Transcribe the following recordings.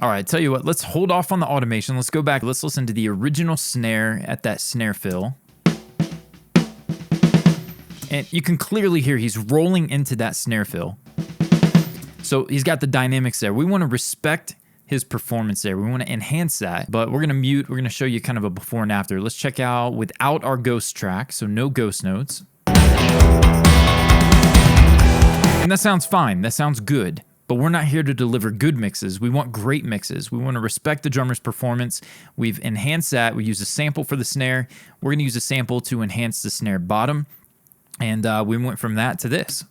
All right, tell you what, let's hold off on the automation. Let's go back. Let's listen to the original snare at that snare fill. And you can clearly hear he's rolling into that snare fill. So he's got the dynamics there. We want to respect his performance there. We want to enhance that, but we're going to mute. We're going to show you kind of a before and after. Let's check out without our ghost track, so no ghost notes. And that sounds fine. That sounds good. But we're not here to deliver good mixes. We want great mixes. We want to respect the drummer's performance. We've enhanced that. We use a sample for the snare. We're going to use a sample to enhance the snare bottom. And we went from that to this.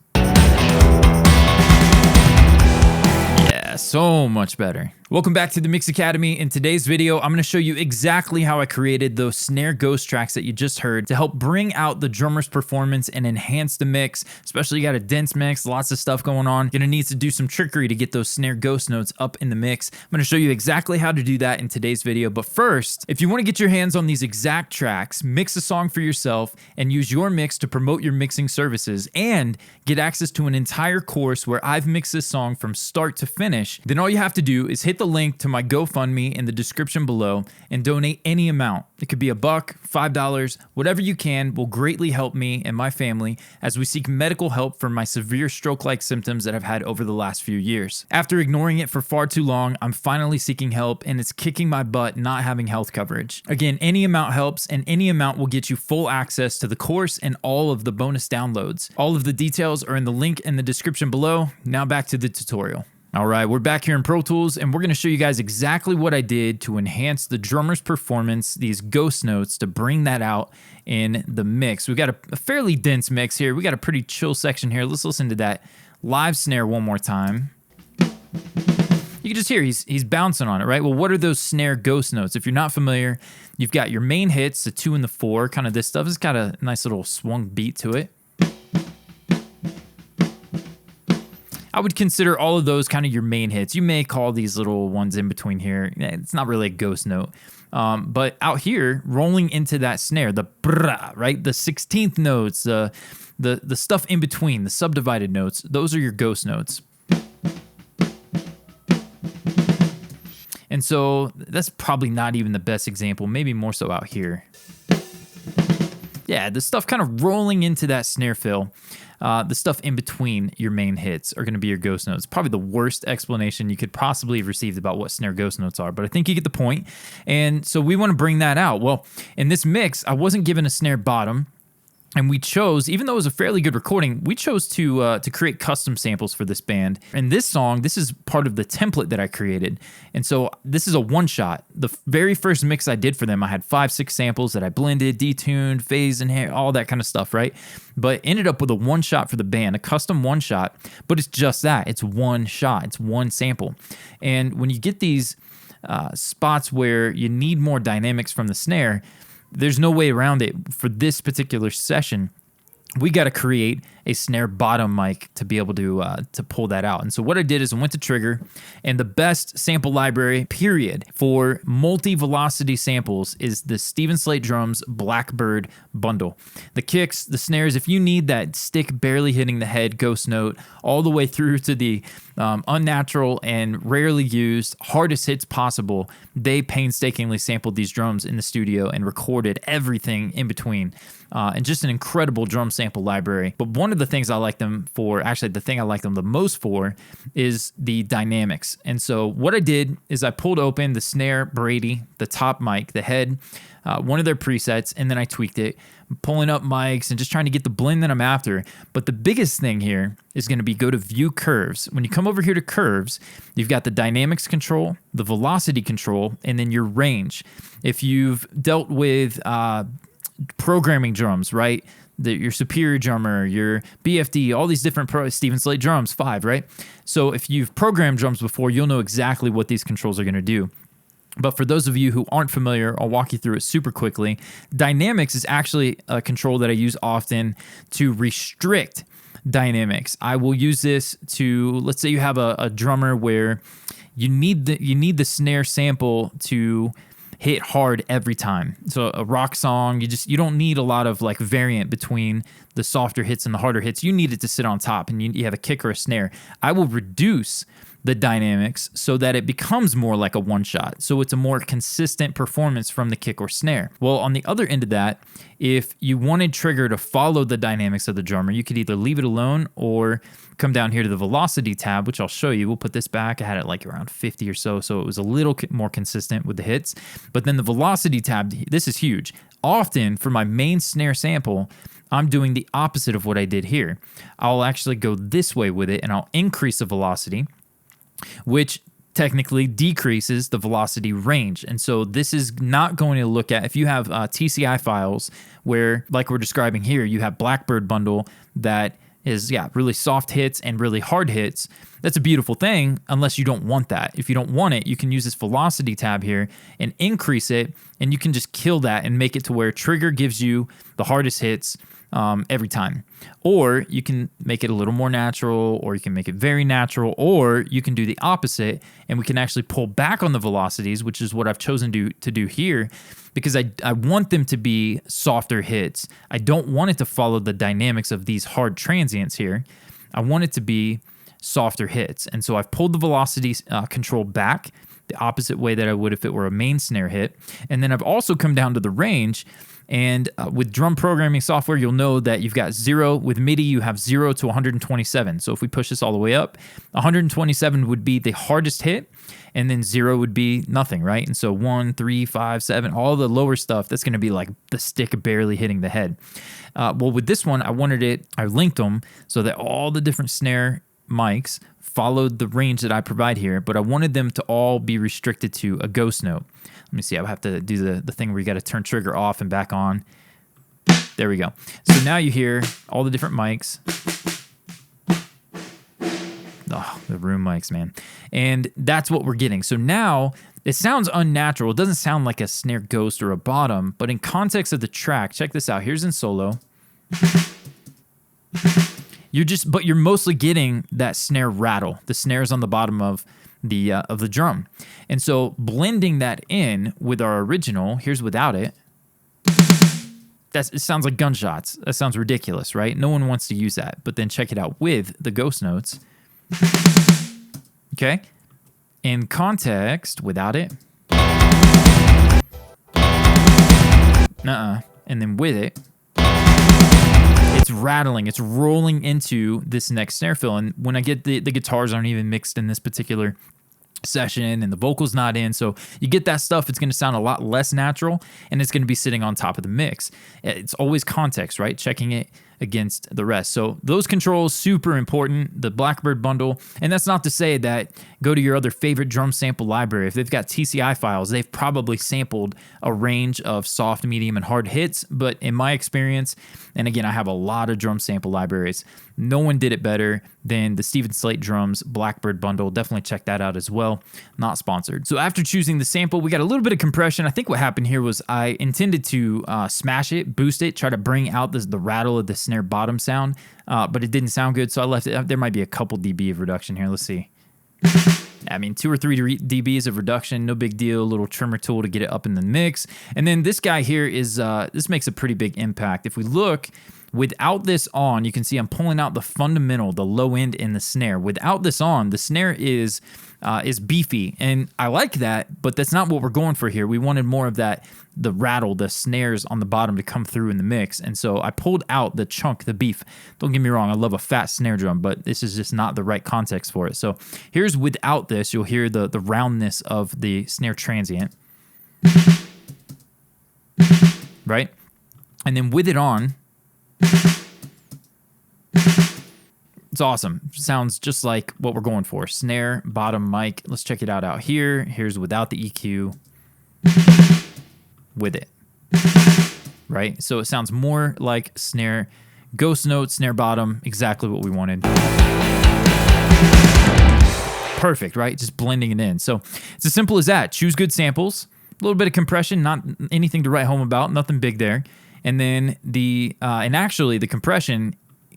Yeah, so much better. Welcome back to the Mix Academy. In today's video, I'm going to show you exactly how I created those snare ghost tracks that you just heard to help bring out the drummer's performance and enhance the mix, especially you got a dense mix, lots of stuff going on. You're going to need to do some trickery to get those snare ghost notes up in the mix. I'm going to show you exactly how to do that in today's video. But first, if you want to get your hands on these exact tracks, mix a song for yourself, and use your mix to promote your mixing services, and get access to an entire course where I've mixed this song from start to finish, then all you have to do is hit the link to my GoFundMe in the description below and donate any amount. It could be $1, $5, whatever you can will greatly help me and my family as we seek medical help for my severe stroke-like symptoms that I've had over the last few years. After ignoring it for far too long, I'm finally seeking help, and it's kicking my butt not having health coverage. Again, any amount helps, and any amount will get you full access to the course and all of the bonus downloads. All of the details are in the link in the description below. Now back to the tutorial. All right, we're back here in Pro Tools, and we're going to show you guys exactly what I did to enhance the drummer's performance, these ghost notes, to bring that out in the mix. We've got a fairly dense mix here. We got a pretty chill section here. Let's listen to that live snare one more time. You can just hear he's bouncing on it, right? Well, what are those snare ghost notes? If you're not familiar, you've got your main hits, the 2 and the 4, kind of this stuff. It's got a nice little swung beat to it. I would consider all of those kind of your main hits. You may call these little ones in between here. It's not really a ghost note. But out here, rolling into that snare, the brah, right? The 16th notes, the stuff in between, the subdivided notes, those are your ghost notes. And so that's probably not even the best example, maybe more so out here. Yeah, the stuff kind of rolling into that snare fill. The stuff in between your main hits are going to be your ghost notes. Probably the worst explanation you could possibly have received about what snare ghost notes are, but I think you get the point. And so we want to bring that out. Well, in this mix, I wasn't given a snare bottom. And we chose, even though it was a fairly good recording, we chose to create custom samples for this band. And this song, this is part of the template that I created. And so this is a one-shot. The very first mix I did for them, I had 5, 6 samples that I blended, detuned, phased, and all that kind of stuff, right? But ended up with a one-shot for the band, a custom one-shot. But it's just that. It's one shot. It's one sample. And when you get these spots where you need more dynamics from the snare, there's no way around it. For this particular session, we got to create a snare bottom mic to be able to pull that out. And so what I did is I went to Trigger, and the best sample library, period, for multi-velocity samples is the Steven Slate Drums Blackbird bundle. The kicks, the snares, if you need that stick barely hitting the head ghost note all the way through to the unnatural and rarely used hardest hits possible, they painstakingly sampled these drums in the studio and recorded everything in between. And just an incredible drum sample library. But one of the things I like them for, actually the thing I like them the most for, is the dynamics. And so what I did is I pulled open the snare Brady, the top mic, the head, one of their presets, and then I tweaked it, pulling up mics and just trying to get the blend that I'm after. But the biggest thing here is going to be go to View Curves. When you come over here to Curves, you've got the dynamics control, the velocity control, and then your range. If you've dealt with programming drums, right? Your Superior drummer, your BFD, all these different Steven Slate drums, 5, right? So if you've programmed drums before, you'll know exactly what these controls are going to do. But for those of you who aren't familiar, I'll walk you through it super quickly. Dynamics is actually a control that I use often to restrict dynamics. I will use this to, let's say you have a drummer where you need the snare sample to hit hard every time. So a rock song, you don't need a lot of like variant between the softer hits and the harder hits. You need it to sit on top, and you have a kick or a snare. I will reduce the dynamics so that it becomes more like a one shot. So it's a more consistent performance from the kick or snare. Well, on the other end of that, if you wanted trigger to follow the dynamics of the drummer, you could either leave it alone or come down here to the velocity tab, which I'll show you. We'll put this back. I had it like around 50 or so it was a little more consistent with the hits. But then the velocity tab, this is huge. Often for my main snare sample, I'm doing the opposite of what I did here. I'll actually go this way with it and I'll increase the velocity, which technically decreases the velocity range. And so this is not going to look at, if you have TCI files where, like we're describing here, you have Blackbird bundle that is, really soft hits and really hard hits. That's a beautiful thing unless you don't want that. If you don't want it, you can use this velocity tab here and increase it, and you can just kill that and make it to where trigger gives you the hardest hits every time. Or you can make it a little more natural, or you can make it very natural, or you can do the opposite, and we can actually pull back on the velocities, which is what I've chosen to do here, because I want them to be softer hits. I don't want it to follow the dynamics of these hard transients here. I want it to be softer hits. And so I've pulled the velocity control back the opposite way that I would if it were a main snare hit. And then I've also come down to the range. And with drum programming software, you'll know that you've got 0. With MIDI, you have 0 to 127. So if we push this all the way up, 127 would be the hardest hit, and then 0 would be nothing, right? And so 1, 3, 5, 7, all the lower stuff, that's going to be like the stick barely hitting the head. Well, with this one, I linked them so that all the different snare mics followed the range that I provide here, but I wanted them to all be restricted to a ghost note. Let me see, I'll have to do the thing where you got to turn trigger off and back on. There we go. So now you hear all the different mics. Oh, the room mics, man. And that's what we're getting. So now it sounds unnatural. It doesn't sound like a snare ghost or a bottom, but in context of the track, check this out. Here's in solo. You're mostly getting that snare rattle. The snare's on the bottom of the drum. And so blending that in with our original, here's without it. It sounds like gunshots. That sounds ridiculous, right? No one wants to use that. But then check it out with the ghost notes. Okay? In context, without it. And then with it. It's rattling. It's rolling into this next snare fill. And when I get the guitars aren't even mixed in this particular session and the vocal's not in, so you get that stuff, it's going to sound a lot less natural, and it's going to be sitting on top of the mix. It's always context, right? Checking it against the rest. So those controls, super important, the Blackbird bundle. And that's not to say that go to your other favorite drum sample library. If they've got TCI files, they've probably sampled a range of soft, medium, and hard hits. But in my experience, and again, I have a lot of drum sample libraries, no one did it better than the Steven Slate Drums Blackbird bundle. Definitely check that out as well. Not sponsored. So after choosing the sample, we got a little bit of compression. I think what happened here was I intended to smash it, boost it, try to bring out the rattle of the snare bottom sound, but it didn't sound good, so I left it. There might be a couple dB of reduction here. Let's see. I mean, 2 or 3 dBs of reduction, no big deal. A little trimmer tool to get it up in the mix. And then this guy here is, this makes a pretty big impact. If we look, without this on, you can see I'm pulling out the fundamental, the low end in the snare. Without this on, the snare is beefy, and I like that, but that's not what we're going for here. We wanted more of that, the rattle, the snares on the bottom to come through in the mix, and so I pulled out the chunk, the beef. Don't get me wrong, I love a fat snare drum, but this is just not the right context for it. So here's without this, you'll hear the roundness of the snare transient, right? And then with it on, it's awesome. Sounds just like what we're going for. Snare, bottom mic. Let's check it out here. Here's without the EQ. With it. Right? So it sounds more like snare. Ghost note, snare bottom. Exactly what we wanted. Perfect, right? Just blending it in. So it's as simple as that. Choose good samples. A little bit of compression. Not anything to write home about. Nothing big there. And then and actually the compression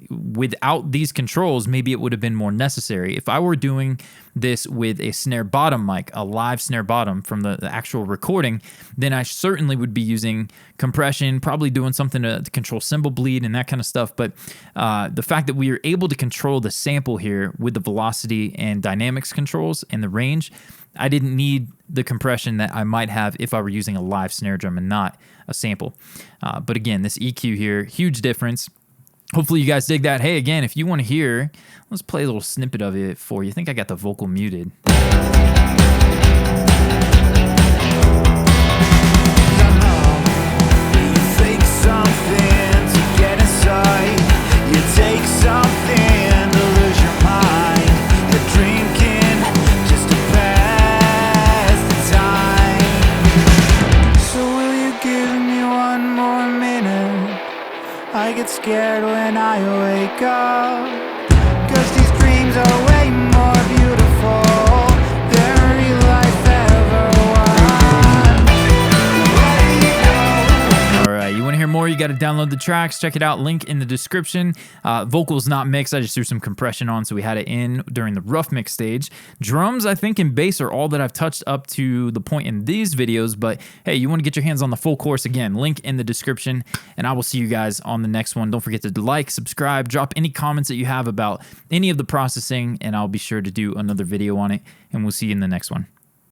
without these controls, maybe it would have been more necessary. If I were doing this with a snare bottom mic, a live snare bottom from the actual recording, then I certainly would be using compression, probably doing something to control cymbal bleed and that kind of stuff. But the fact that we are able to control the sample here with the velocity and dynamics controls and the range, I didn't need the compression that I might have if I were using a live snare drum and not a sample. But again, this EQ here, huge difference. Hopefully you guys dig that. Hey, again, if you want to hear, let's play a little snippet of it for you. I think I got the vocal muted. I get scared when I wake up, 'cause these dreams are way more beautiful than real life ever was. All right, you want to hear more? You got to download the tracks. Check it out. Link in the description. Vocals not mixed. I just threw some compression on, so we had it in during the rough mix stage. Drums, I think, and bass are all that I've touched up to the point in these videos. But hey, you want to get your hands on the full course, again, link in the description. And I will see you guys on the next one. Don't forget to like, subscribe, drop any comments that you have about any of the processing, and I'll be sure to do another video on it. And we'll see you in the next one.